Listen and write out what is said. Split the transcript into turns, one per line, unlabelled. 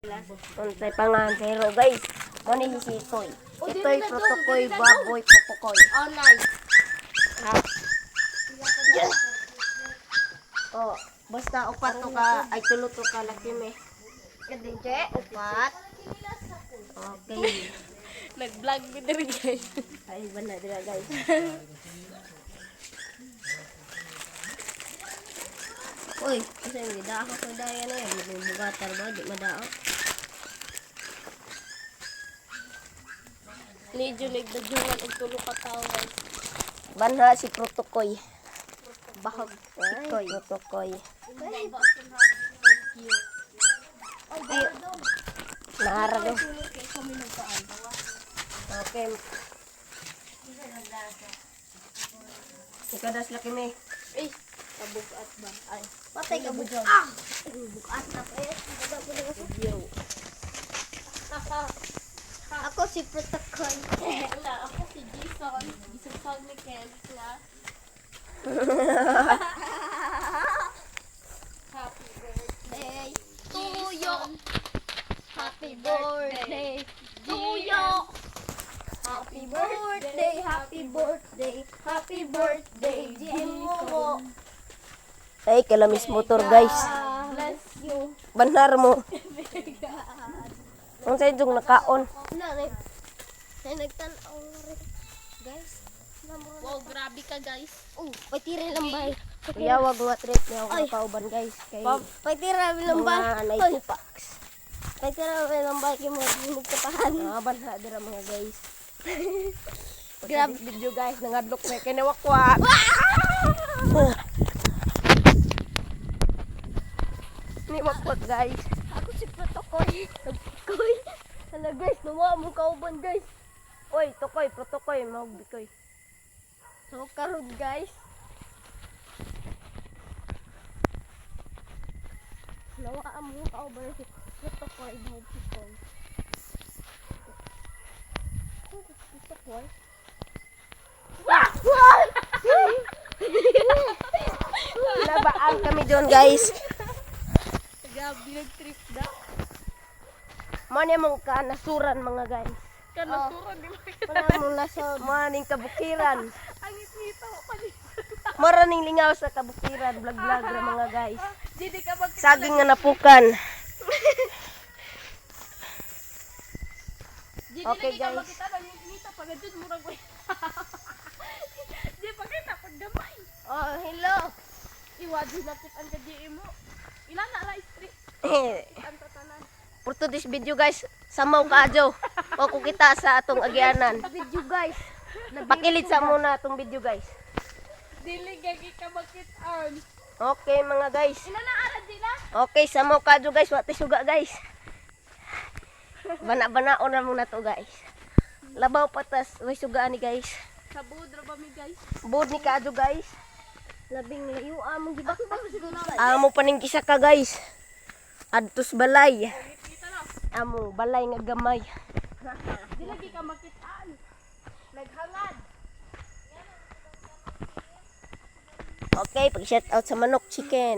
Unsay pangan pero guys, mo ni si Toy. Ito'y protokoy baboy protokoy.
Online.
Ha? Oh, basta upat to ka ay tulo to ka laki me.
Kadinje, upat.
Okay.
Nag-vlog mi diri guys.
Ay bana dira guys. Uy, kasi hindi ako ko daya na yan. May bugatar ba? Di madao.
Medyo nagdadyungan og tulo ka tawo guys.
Banha si protokoy.
Bahag.
Protokoy. Protokoy. Ay, nahara daw. Okay. Ikaw das laki me.
Eh, kabugat ba? Ay,
Patay ka bujo.
bugat na pa eh.
Yo.
Ako si Protocol. Wala, ako si Jason. Gisasag ni Ken sila. Happy birthday to you. Happy birthday to you. Happy birthday, happy birthday, happy birthday, Jimo.
Ay, kalamis motor guys.
Bless you.
Banar mo. Ang sa yung nakaon.
Nagtanaw rin. Guys. Wow, grabe ka guys. Patira lang ba?
Kuya, wag nga trip niya ako kauban guys. Kay
Patira lang ba?
mga anay tupax.
Patira lang ba? Kaya magkapahan.
Banha dira mga guys.
Grabe.
Video guys, nangadlok na kinawakwak. Ni wakwak guys.
Ako si Protokoy. Koy. Hala guys, nawa mo kauban guys.
Oy, tokoy, protokoy, mahugbikoy.
So karon guys. Nawa mo kauban si Protokoy. Protokoy. Protokoy.
Labaan kami doon guys.
Grabe nag-trip na.
Mani mong kanasuran mga guys.
Kanasuran di ba?
Wala mong lasod. Maning kabukiran.
Ang itnita ko pa dito.
Maraming lingaw sa kabukiran. Vlog-vlog ra mga guys.
Hindi ka mag...
Saging nga napukan. Okay,
Hindi ka
guys.
makita ng itnita pag dyan murag ko. Di pa kita pag gamay.
Oh, hello.
Iwadi na kitan ka di mo. Ilan na ra street. Ang tatanan.
For today's video guys, samaw ka adyo. O kung kita sa atong agyanan.
Video guys.
Pakilit sa muna atong video guys.
Dili gagi ka makitaan.
Okay mga guys.
Ina na ara di na.
Okay, samaw ka adyo guys. Wati suga guys. Bana-banaon na muna to guys. Labaw patas. Way suga ni guys.
Sa budra ba mi guys?
Board ni ka adyo guys.
Labing layo among gibak ba siguro na.
Amo paning kisa ka guys. Adtos balay.
Kita na.
Amo balay nga gamay.
Di lagi ka makitaan. Naghangad.
Okay, pag shout out sa manok chicken.